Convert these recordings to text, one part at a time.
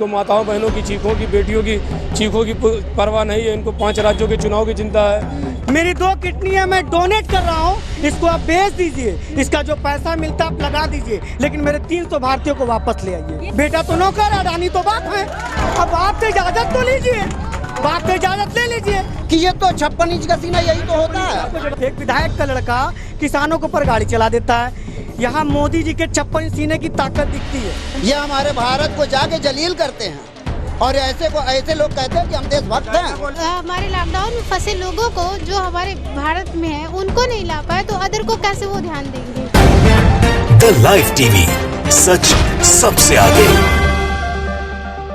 इनको माताओं बहनों की चीखों की, बेटियों की चीखों की परवाह नहीं है। इनको 5 राज्यों के चुनाव की चिंता है। मेरी 2 किडनी है, मैं डोनेट कर रहा हूँ, इसको आप बेच दीजिए, इसका जो पैसा मिलता है आप लगा दीजिए, लेकिन मेरे 300 भारतीयों को वापस ले आइए। बेटा तो नौकर, अडानी तो बाप है, अब आपसे इजाजत तो लीजिए, बाप से इजाजत ले लीजिए कि ये तो 56 इंच का सीना, यही तो होता है। एक विधायक का लड़का किसानों के ऊपर गाड़ी चला देता है, यहाँ मोदी जी के 56 सीने की ताकत दिखती है। ये हमारे भारत को जाके जलील करते हैं और ऐसे लोग कहते हैं कि हम देशभक्त हैं। हमारे लॉकडाउन में फंसे लोगों को जो हमारे भारत में है उनको नहीं ला पाए तो अदर को कैसे वो ध्यान देंगे। द लाइव टीवी, सच सबसे आगे।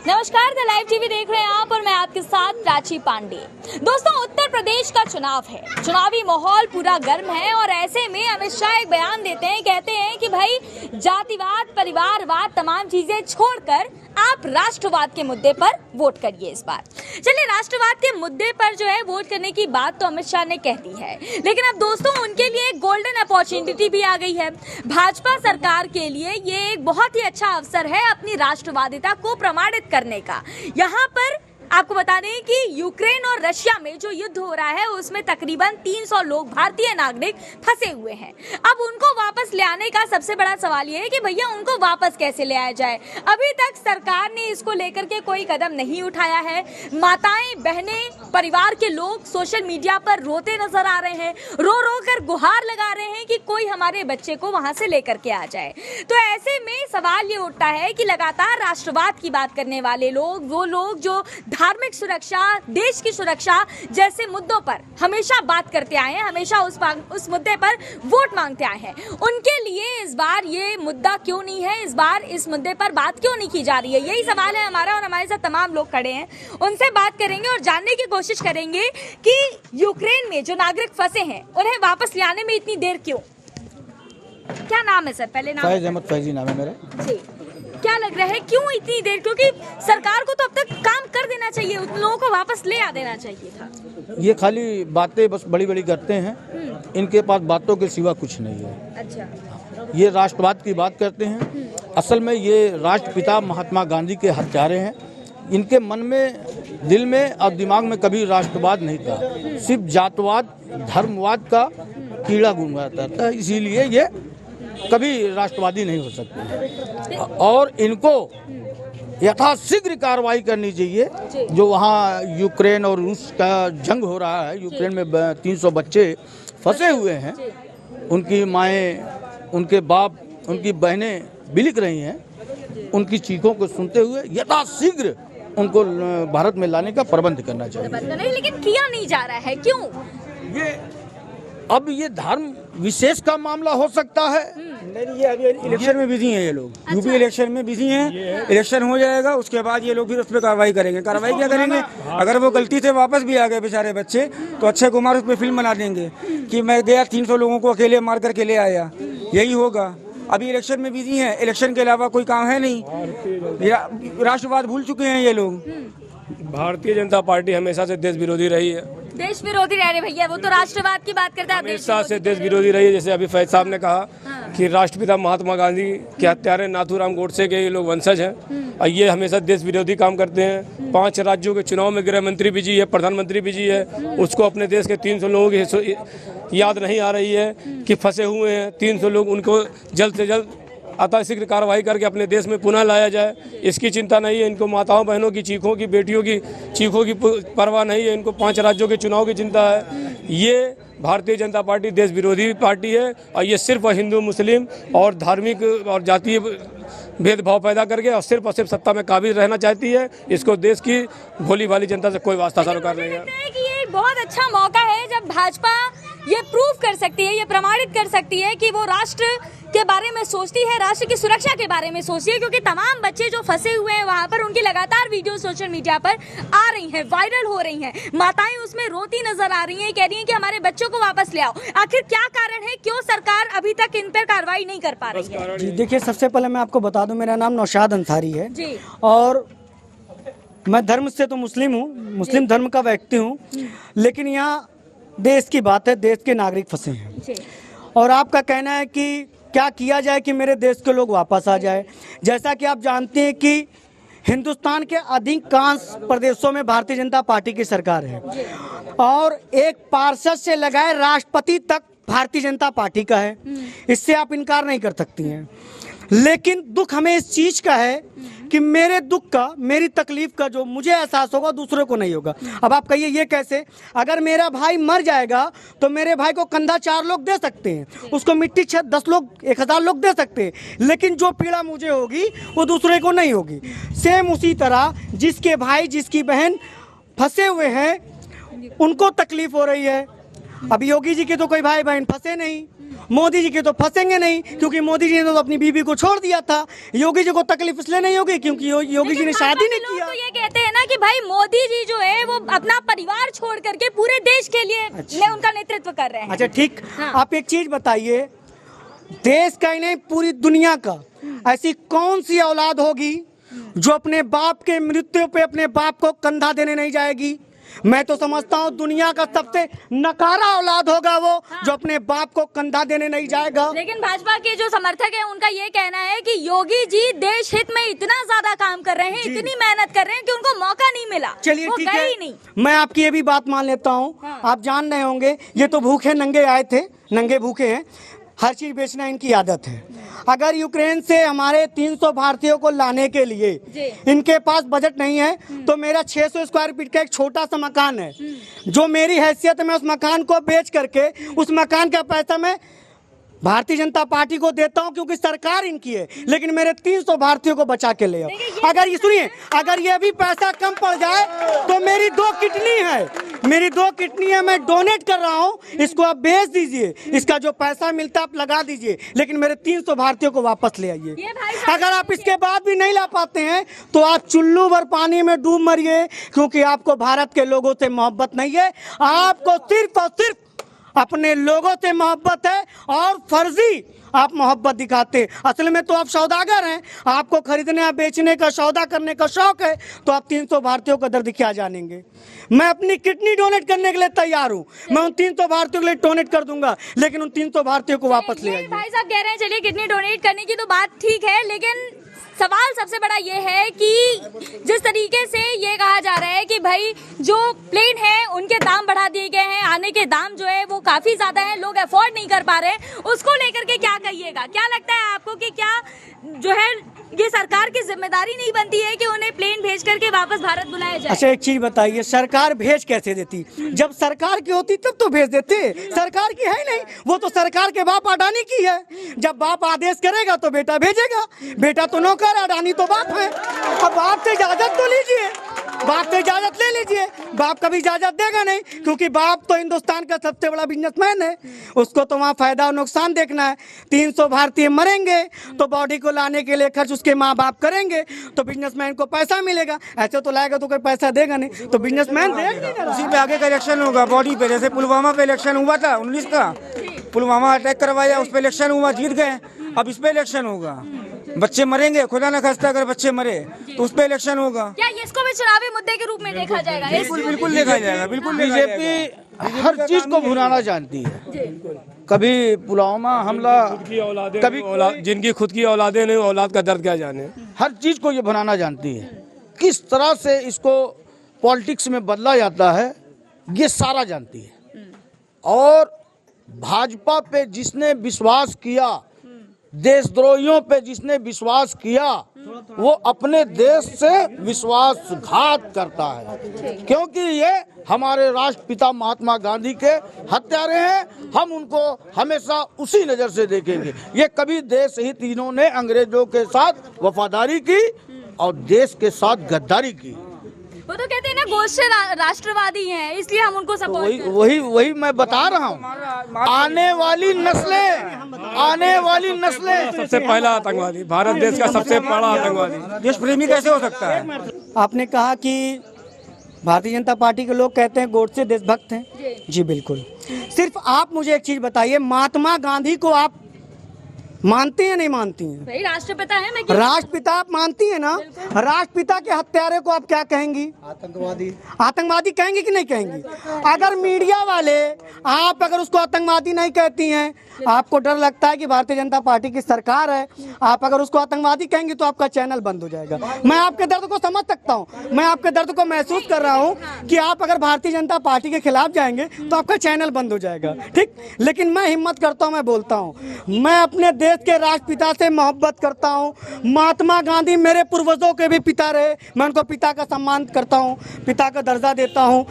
नमस्कार, द लाइव टीवी देख रहे हैं आप और मैं आपके साथ प्राची पांडे। दोस्तों, उत्तर प्रदेश का चुनाव है, चुनावी माहौल पूरा गर्म है और ऐसे में अमित शाह एक बयान देते हैं, कहते हैं कि भाई जातिवाद, परिवारवाद, तमाम चीजें छोड़कर आप राष्ट्रवाद के मुद्दे पर वोट करिए इस बार। चलिए, राष्ट्रवाद के मुद्दे पर जो है वोट करने की बात तो अमित शाह ने कह दी है, लेकिन अब दोस्तों उनके लिए एक गोल्डन अपॉर्चुनिटी भी आ गई है। भाजपा सरकार के लिए ये एक बहुत ही अच्छा अवसर है अपनी राष्ट्रवादिता को प्रमाणित करने का। यहाँ पर आपको बता दें कि यूक्रेन और रशिया में जो युद्ध हो रहा है उसमें तकरीबन 300 लोग, भारतीय नागरिक फंसे हुए हैं। अब उनको वापस ले आने का सबसे बड़ा सवाल ये है कि भैया उनको वापस कैसे ले आया जाए। अभी तक सरकार ने इसको लेकर के कोई कदम नहीं उठाया है। माताएं, बहनें, परिवार के लोग सोशल मीडिया पर रोते नजर आ रहे हैं, रो रो कर गुहार लगा रहे हैं कि कोई हमारे बच्चे को वहां से लेकर के आ जाए। तो ऐसे में सवाल ये उठता है कि लगातार राष्ट्रवाद की बात करने वाले लोग, वो लोग जो धार्मिक सुरक्षा, देश की सुरक्षा जैसे मुद्दों पर हमेशा बात करते आए हैं, हमेशा उस मुद्दे पर वोट मांगते आए हैं, उनके लिए इस बार ये मुद्दा क्यों नहीं है, इस बार इस मुद्दे पर बात क्यों नहीं की जा रही है, यही सवाल है हमारा। और हमारे साथ तमाम लोग खड़े हैं, उनसे बात करेंगे और जानने की कोशिश करेंगे कि यूक्रेन में जो नागरिक फंसे हैं उन्हें वापस ले आने में इतनी देर क्यों। क्या नाम है सर? पहले नाम। फैज अहमद फैजी नाम है मेरा जी। क्या लग रहा है क्यों इतनी देर? क्योंकि सरकार को तो अब तक काम कर देना चाहिए, उन लोगों को वापस ले आ देना चाहिए था। ये खाली बातें बस बड़ी बड़ी करते हैं, इनके पास बातों के सिवा कुछ नहीं है। अच्छा। ये राष्ट्रवाद की बात करते हैं, असल में ये राष्ट्रपिता महात्मा गांधी के हत्यारे हैं। इनके मन में, दिल में और दिमाग में कभी राष्ट्रवाद नहीं था, सिर्फ जातवाद, धर्मवाद का कीड़ा गुनगुनाता था। इसीलिए ये कभी राष्ट्रवादी नहीं हो सकते और इनको यथाशीघ्र कार्रवाई करनी चाहिए। जो वहाँ यूक्रेन और रूस का जंग हो रहा है, यूक्रेन में 300 बच्चे फंसे हुए हैं, उनकी माएँ, उनके बाप, उनकी बहनें बिलख रही हैं, उनकी चीखों को सुनते हुए यथाशीघ्र उनको भारत में लाने का प्रबंध करना चाहिए। लेकिन किया नहीं जा रहा है, क्यों? अब ये धर्म विशेष का मामला हो सकता है। नहीं, ये अभी इलेक्शन में बिजी हैं ये लोग। अच्छा। यूपी इलेक्शन में बिजी हैं, इलेक्शन हो जाएगा उसके बाद ये लोग फिर उस पर कार्रवाई करेंगे। कार्रवाई क्या करेंगे? अगर वो गलती से वापस भी आ गए बेचारे बच्चे तो अक्षय कुमार उस पर फिल्म बना देंगे कि मैं गया 300 लोगों को अकेले मार करके ले आया, यही होगा। अभी इलेक्शन में बिजी हैं, इलेक्शन के अलावा कोई काम है नहीं, राष्ट्रवाद भूल चुके हैं ये लोग। भारतीय जनता पार्टी हमेशा से देश विरोधी रही है। देश विरोधी रह रहे भैया, वो तो राष्ट्रवाद की बात करता है। हमेशा से देश विरोधी रही है। जैसे अभी फैज साहब ने कहा कि राष्ट्रपिता महात्मा गांधी के हत्यारे नाथूराम गोडसे के ये लोग वंशज हैं और ये हमेशा देश विरोधी काम करते हैं। 5 राज्यों के चुनाव में गृह मंत्री भी जी है, प्रधानमंत्री भी जी है, उसको अपने देश के 300 लोगों की याद नहीं आ रही है कि फंसे हुए हैं 300 लोग, उनको जल्द से जल्द अतःशीघ्र कार्रवाई करके अपने देश में पुनः लाया जाए, इसकी चिंता नहीं है। इनको माताओं बहनों की चीखों की, बेटियों की चीखों की परवाह नहीं है। इनको 5 राज्यों के चुनाव की चिंता है। ये भारतीय जनता पार्टी देश विरोधी पार्टी है और ये सिर्फ हिंदू, मुस्लिम और धार्मिक और जातीय भेदभाव पैदा करके और सिर्फ सत्ता में काबिज रहना चाहती है। इसको देश की भोली भाली जनता से कोई वास्ता सरोकार नहीं है। ये बहुत अच्छा मौका है जब भाजपा ये प्रूव कर सकती है, ये प्रमाणित कर सकती है कि वो राष्ट्र के बारे में सोचती है, राष्ट्र की सुरक्षा के बारे में सोचती है, क्योंकि तमाम बच्चे जो फंसे हुए हैं वहां पर, उनकी लगातार वीडियो सोशल मीडिया पर आ रही हैं, वायरल हो रही हैं। माताएं उसमें रोती नजर आ रही हैं, कह रही हैं कि हमारे बच्चों को वापस ले आओ। आखिर क्या कारण है, क्यों सरकार अभी तक इन पर कार्रवाई नहीं कर पा रही है? जी देखिए, सबसे पहले मैं आपको बता दूं, मेरा नाम नौशाद अंसारी है जी। और मैं धर्म से तो मुस्लिम हूँ, मुस्लिम धर्म का व्यक्ति हूँ, लेकिन यहाँ देश की बात है, देश के नागरिक फंसे हैं और आपका कहना है कि क्या किया जाए कि मेरे देश के लोग वापस आ जाए। जैसा कि आप जानते हैं कि हिंदुस्तान के अधिकांश प्रदेशों में भारतीय जनता पार्टी की सरकार है और एक पार्षद से लगाए राष्ट्रपति तक भारतीय जनता पार्टी का है, इससे आप इनकार नहीं कर सकती हैं। लेकिन दुख हमें इस चीज़ का है कि मेरे दुख का, मेरी तकलीफ का जो मुझे एहसास होगा दूसरों को नहीं होगा। अब आप कहिए ये कैसे? अगर मेरा भाई मर जाएगा तो मेरे भाई को कंधा 4 लोग दे सकते हैं, उसको मिट्टी 10 लोग 1000 लोग दे सकते हैं, लेकिन जो पीड़ा मुझे होगी वो दूसरे को नहीं होगी। सेम उसी तरह जिसके भाई जिसकी बहन फंसे हुए हैं उनको तकलीफ हो रही है। अब योगी जी के तो कोई भाई बहन फंसे नहीं, मोदी जी के तो फंसेंगे नहीं क्योंकि मोदी जी ने तो अपनी बीवी को छोड़ दिया था। योगी जी को तकलीफ इसलिए नहीं होगी क्योंकि योगी जी ने शादी नहीं किया। तो ये कहते हैं ना कि भाई मोदी जी जो है वो अपना परिवार छोड़ करके पूरे देश के लिए उनका नेतृत्व कर रहे हैं। अच्छा ठीक, आप एक चीज बताइए, देश का ही नहीं पूरी दुनिया का ऐसी कौन सी औलाद होगी जो अपने बाप के मृत्यु पे अपने बाप को कंधा देने नहीं जाएगी? मैं तो समझता हूँ दुनिया का सबसे नकारा औलाद होगा वो जो अपने बाप को कंधा देने नहीं जाएगा। लेकिन भाजपा के जो समर्थक हैं उनका ये कहना है कि योगी जी देश हित में इतना ज्यादा काम कर रहे हैं, इतनी मेहनत कर रहे हैं कि उनको मौका नहीं मिला। चलिए ठीक है, नहीं। मैं आपकी ये भी बात मान लेता हूँ। आप जान रहे होंगे ये तो भूखे नंगे आए थे, नंगे भूखे हैं, हर चीज बेचना इनकी आदत है। अगर यूक्रेन से हमारे 300 भारतीयों को लाने के लिए इनके पास बजट नहीं है तो मेरा 600 स्क्वायर फीट का एक छोटा सा मकान है, जो मेरी हैसियत में उस मकान को बेच करके उस मकान का पैसा मैं भारतीय जनता पार्टी को देता हूं क्योंकि सरकार इनकी है, लेकिन मेरे 300 भारतीयों को बचा के ले आओ। अगर ये सुनिए, अगर ये भी पैसा कम पड़ जाए तो मेरी 2 किडनी है, मेरी 2 किडनी है, मैं डोनेट कर रहा हूं, इसको आप बेच दीजिए, इसका जो पैसा मिलता है आप लगा दीजिए, लेकिन मेरे 300 भारतीयों को वापस ले आइए। अगर आप इसके बाद भी नहीं ला पाते हैं तो आप चुल्लू भर पानी में डूब मरिए, क्योंकि आपको भारत के लोगों से मोहब्बत नहीं है, आपको सिर्फ और सिर्फ अपने लोगों से मोहब्बत है और फर्जी आप मोहब्बत दिखाते। असल में तो आप सौदागर हैं, आपको खरीदने या बेचने का, सौदा करने का शौक है, तो आप 300 भारतीयों का दर्द क्या जानेंगे। मैं अपनी किडनी डोनेट करने के लिए तैयार हूँ, मैं उन 300 भारतीयों के लिए डोनेट कर दूंगा, लेकिन उन 300 भारतीयों को वापस ले आइए। भाई साहब कह रहे हैं चलिए किडनी डोनेट करने की तो बात ठीक है, लेकिन सवाल सबसे बड़ा ये है कि जिस तरीके से ये कहा जा रहा है कि भाई जो प्लेन है उनके दाम बढ़ा दिए गए हैं, आने के दाम जो है वो काफी ज्यादा है, लोग अफोर्ड नहीं कर पा रहे, उसको लेकर के क्या कहिएगा? क्या लगता है आपको कि क्या जो है ये सरकार की जिम्मेदारी नहीं बनती है कि उन्हें प्लेन भेज करके वापस भारत बुलाया जाए? अच्छा एक चीज बताइए, सरकार भेज कैसे देती? जब सरकार की होती तब तो भेज देते, सरकार की है नहीं, वो तो सरकार के बाप अडानी की है। जब बाप आदेश करेगा तो बेटा भेजेगा, बेटा तो नौकर, अडानी तो बाप है। अब बाप से इजाजत तो लीजिए, बाप से इजाजत ले लीजिए, बाप कभी इजाजत देगा नहीं, क्योंकि बाप तो हिंदुस्तान का सबसे बड़ा बिजनेसमैन है, उसको तो वहाँ फायदा और नुकसान देखना है। 300 भारतीय मरेंगे तो बॉडी को लाने के लिए खर्च उसके माँ बाप करेंगे, तो बिजनेसमैन को पैसा मिलेगा, ऐसे तो लाएगा तो कोई पैसा देगा नहीं, तो बिजनेसमैन देगा। उसी पे आगे का इलेक्शन होगा बॉडी पे, जैसे पुलवामा पे इलेक्शन हुआ था 19 का, पुलवामा अटैक करवाया, उस पे इलेक्शन हुआ, जीत गए, अब इस पे इलेक्शन होगा। बच्चे मरेंगे, खुदा न खास्ता अगर बच्चे मरे तो उस पे इलेक्शन होगा। क्या इसको भी चुनावी मुद्दे के रूप में देखा जाएगा? बिल्कुल देखा जाएगा, बिल्कुल। बीजेपी हर चीज को भुनाना जानती है, कभी पुलवामा हमला, कभी जिनकी खुद की औलादें नहीं, औलाद का दर्द क्या जाने। हर चीज को ये भुनाना जानती है। किस तरह से इसको पॉलिटिक्स में बदला जाता है ये सारा जानती है। और भाजपा पे जिसने विश्वास किया, देशद्रोहियों पे जिसने विश्वास किया, वो अपने देश से विश्वासघात करता है, क्योंकि ये हमारे राष्ट्रपिता महात्मा गांधी के हत्यारे हैं। हम उनको हमेशा उसी नज़र से देखेंगे। ये कभी देश हित इन्होंने अंग्रेजों के साथ वफादारी की और देश के साथ गद्दारी की। वो तो कहते हैं ना गोष्ठे राष्ट्रवादी हैं, इसलिए हम उनको सपोर्ट वही मैं बता रहा हूँ। आने वाली नस्लें सबसे पहला आतंकवादी, भारत देश का सबसे बड़ा आतंकवादी। देश प्रेमी कैसे हो सकता है? आपने कहा कि भारतीय जनता पार्टी के लोग कहते हैं गोडसे देशभक्त हैं। जी बिल्कुल। सिर्फ आप मुझे एक चीज बताइए, महात्मा गांधी को आप मानती हैं नहीं मानती हैं? भाई राष्ट्रपिता है, मैं क्यों? राष्ट्रपिता आप मानती है ना? राष्ट्रपिता के हत्यारे को आप क्या कहेंगी? आतंकवादी। आतंकवादी कहेंगी कि नहीं कहेंगी? अगर मीडिया वाले आप अगर उसको आतंकवादी नहीं कहती हैं, आपको डर लगता है कि भारतीय जनता पार्टी की सरकार है, आप अगर उसको आतंकवादी कहेंगे तो आपका चैनल बंद हो जाएगा। मैं आपके दर्द को समझ सकता हूँ, मैं आपके दर्द को महसूस कर रहा हूँ कि आप अगर भारतीय जनता पार्टी के खिलाफ जाएंगे तो आपका चैनल बंद हो जाएगा, ठीक। लेकिन मैं हिम्मत करता हूँ, मैं बोलता हूँ, मैं अपने देश के राष्ट्रपिता से मोहब्बत करता हूँ। महात्मा गांधी मेरे पूर्वजों के भी पिता रहे, मैं उनको पिता का सम्मान करता हूँ, पिता का दर्जा देता हूँ।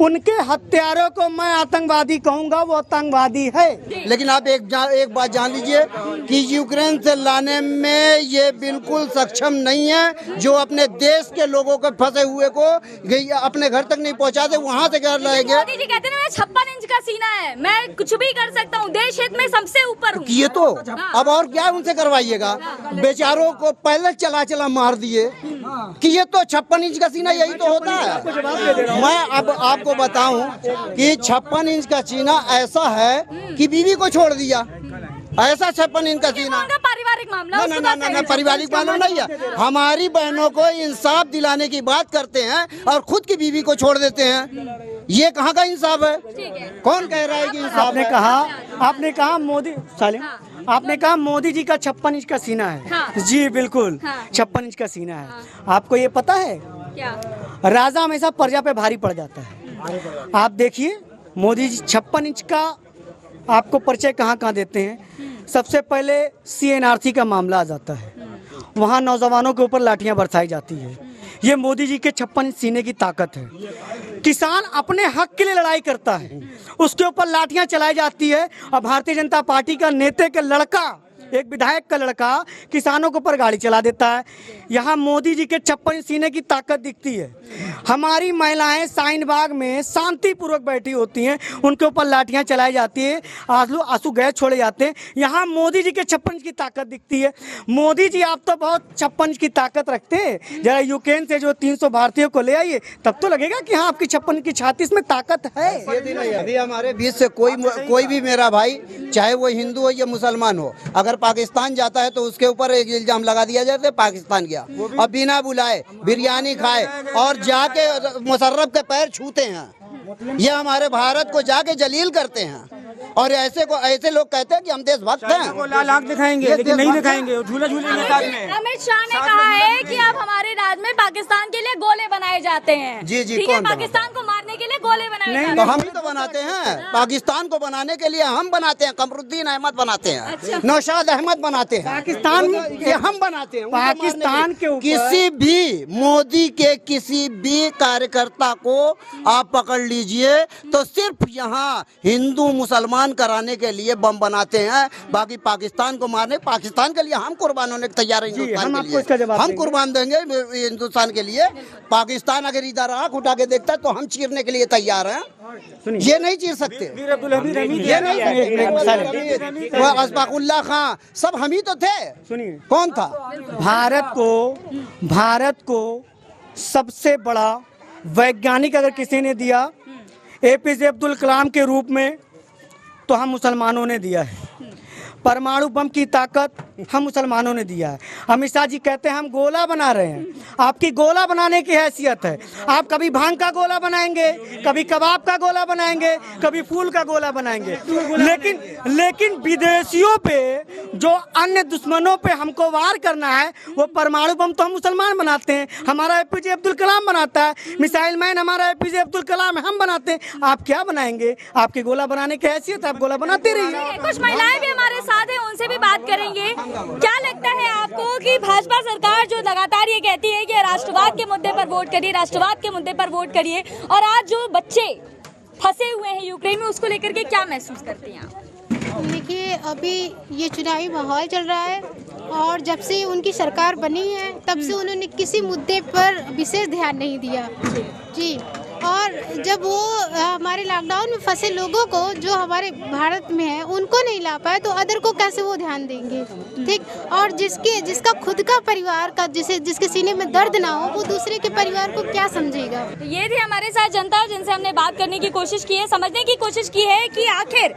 उनके हत्यारों को मैं आतंकवादी कहूँगा, वो आतंकवादी है। लेकिन आप एक बात जान लीजिए कि यूक्रेन से लाने में ये बिल्कुल सक्षम नहीं है। जो अपने देश के लोगों के फंसे हुए को अपने घर तक नहीं पहुंचाते, वहाँ से घर लाएंगे। मोदी जी कहते हैं 56 इंच का सीना है, मैं कुछ भी कर सकता हूँ, देश हित में सबसे ऊपर हूँ। ये तो अब और क्या उनसे करवाइएगा? बेचारों को पहले चला मार दिए कि ये तो 56 इंच का सीना यही तो होता है। मैं अब आपको बताऊं कि 56 इंच का सीना ऐसा है कि बीवी को छोड़ दिया, ऐसा 56 इंच का सीना। पारिवारिक मामला ना पारिवारिक मामला नहीं है। हमारी बहनों को इंसाफ दिलाने की बात करते हैं और खुद की बीवी को छोड़ देते हैं। ये कहाँ का इंसाफ है? कौन कह रहा है कि इंसाफ है? आपने कहा मोदी साले, आपने कहा मोदी जी का 56 इंच का सीना है। हाँ। जी बिल्कुल, 56 इंच का सीना है। आपको ये पता है क्या? राजा हमेशा प्रजा पे भारी पड़ जाता है। आप देखिए मोदी जी 56 इंच का आपको परिचय कहाँ देते हैं? सबसे पहले CNRC का मामला आ जाता है, वहाँ नौजवानों के ऊपर लाठियाँ बरसाई जाती है। ये मोदी जी के 56 इंच सीने की ताकत है। किसान अपने हक के लिए लड़ाई करता है, उसके ऊपर लाठियाँ चलाई जाती है। और भारतीय जनता पार्टी का नेता का लड़का, एक विधायक का लड़का किसानों के ऊपर गाड़ी चला देता है। यहाँ मोदी जी के 56 इंच सीने की ताकत दिखती है। हमारी महिलाएं शाहीन बाग में शांतिपूर्वक बैठी होती हैं, उनके ऊपर लाठियां चलाई जाती है, आंसू गैस छोड़े जाते हैं। यहाँ मोदी जी के 56 इंच की ताकत दिखती है। मोदी जी आप तो बहुत 56 इंच की ताकत रखते हैं। जरा यूक्रेन से जो 300 भारतीयों को ले आइए, तब तो लगेगा कि हाँ आपकी 56 इंच की छाती में ताकत है। अभी हमारे बीच से कोई भी मेरा भाई, चाहे वो हिंदू हो या मुसलमान हो, अगर पाकिस्तान जाता है तो उसके ऊपर एक इल्जाम लगा दिया जाता है पाकिस्तान गया, और बिना बुलाए बिरयानी खाए और जाके मुशर्रफ के पैर छूते हैं। ये हमारे भारत को जाके जलील करते हैं। और ऐसे लोग कहते हैं कि हम देशभक्त हैं। लाल आंख दिखाएंगे लेकिन नहीं दिखाएंगे, झूला झूलेंगे साथ में। अमित शाह ने कहा है कि अब हमारे राज्य में पाकिस्तान के लिए गोले बनाए जाते हैं। जी ठीक है, पाकिस्तान को मारने के लिए गोले बनाए जाते हैं। तो हम ही तो बनाते हैं। पाकिस्तान को बनाने के लिए हम बनाते हैं, कमरुद्दीन अहमद बनाते हैं, नौशाद अहमद बनाते हैं। पाकिस्तान ये हम बनाते हैं। पाकिस्तान के ऊपर किसी भी मोदी के किसी भी कार्यकर्ता को आप पकड़ लीजिए तो सिर्फ यहाँ हिंदू मुसलमान कराने के लिए बम बनाते हैं। बाकी पाकिस्तान को मारने, पाकिस्तान के लिए हम कुर्बान होने को तैयार हैं। हिंदुस्तान के लिए हम कुर्बान देंगे हिंदुस्तान के लिए। पाकिस्तान अगर इधर आँख उठा के देखता है तो हम चीरने के लिए तैयार हैं। ये नहीं चीर सकते। ये नहीं, अशफाकुल्लाह खां सब हम ही तो थे। सुनिए, कौन था? भारत को सबसे बड़ा वैज्ञानिक अगर किसी ने दिया APJ अब्दुल कलाम के रूप में, तो हम मुसलमानों ने दिया है। परमाणु बम की ताकत हम मुसलमानों ने दिया है। अमित शाह जी कहते हैं हम गोला बना रहे हैं। आपकी गोला बनाने की हैसियत है। आप कभी भांग का गोला बनाएंगे, कभी कबाब का गोला बनाएंगे, कभी फूल का गोला बनाएंगे। लेकिन विदेशियों पे, जो अन्य दुश्मनों पे हमको वार करना है, वो परमाणु बम तो हम मुसलमान बनाते हैं। हमारा APJ अब्दुल कलाम बनाता है, मिसाइल मैन हमारा APJ अब्दुल कलाम हम बनाते हैं। आप क्या बनाएंगे? आपकी गोला बनाने की हैसियत, आप गोला बनाते रहिए। कुछ महिलाएं भी हमारे साथ हैं, उनसे भी बात करेंगे। क्या लगता है आपको कि भाजपा सरकार जो लगातार ये कहती है कि राष्ट्रवाद के मुद्दे पर वोट करिए, राष्ट्रवाद के मुद्दे पर वोट करिए, और आज जो बच्चे फंसे हुए हैं यूक्रेन में, उसको लेकर के क्या महसूस करते हैं आप? देखिए, अभी ये चुनावी माहौल चल रहा है और जब से उनकी सरकार बनी है तब से उन्होंने किसी मुद्दे पर विशेष ध्यान नहीं दिया जी। और जब वो हमारे लॉकडाउन में फंसे लोगों को, जो हमारे भारत में है, उनको नहीं ला पाए तो अदर को कैसे वो ध्यान देंगे? ठीक। और जिसका खुद का परिवार का, जिसके सीने में दर्द ना हो, वो दूसरे के परिवार को क्या समझेगा? ये थी हमारे साथ जनता जिनसे हमने बात करने की कोशिश की है, समझने की कोशिश की है कि आखिर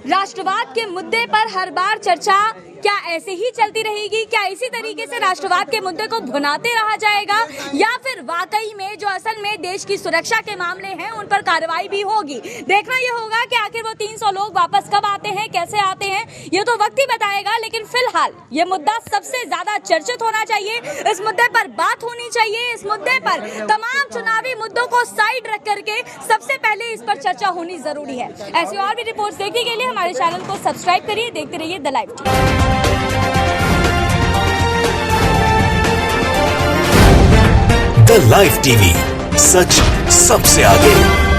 राष्ट्रवाद के मुद्दे पर हर बार चर्चा क्या ऐसे ही चलती रहेगी? क्या इसी तरीके से राष्ट्रवाद के मुद्दे को भुनाते रहा जाएगा, या फिर वाकई में जो असल में देश की सुरक्षा के मामले हैं उन पर कार्रवाई भी होगी? देखना ये होगा कि आखिर वो 300 लोग वापस कब आते हैं, कैसे आते हैं, ये तो वक्त ही बताएगा। लेकिन फिलहाल ये मुद्दा सबसे ज्यादा चर्चित होना चाहिए, इस मुद्दे पर बात होनी चाहिए, इस मुद्दे पर तमाम चुनावी मुद्दों को साइड रख करके सबसे पहले इस पर चर्चा होनी जरूरी है। ऐसी और भी रिपोर्ट्स देखने के लिए हमारे चैनल को सब्सक्राइब करिए, देखते रहिए the live TV. The live TV, सच सबसे आगे।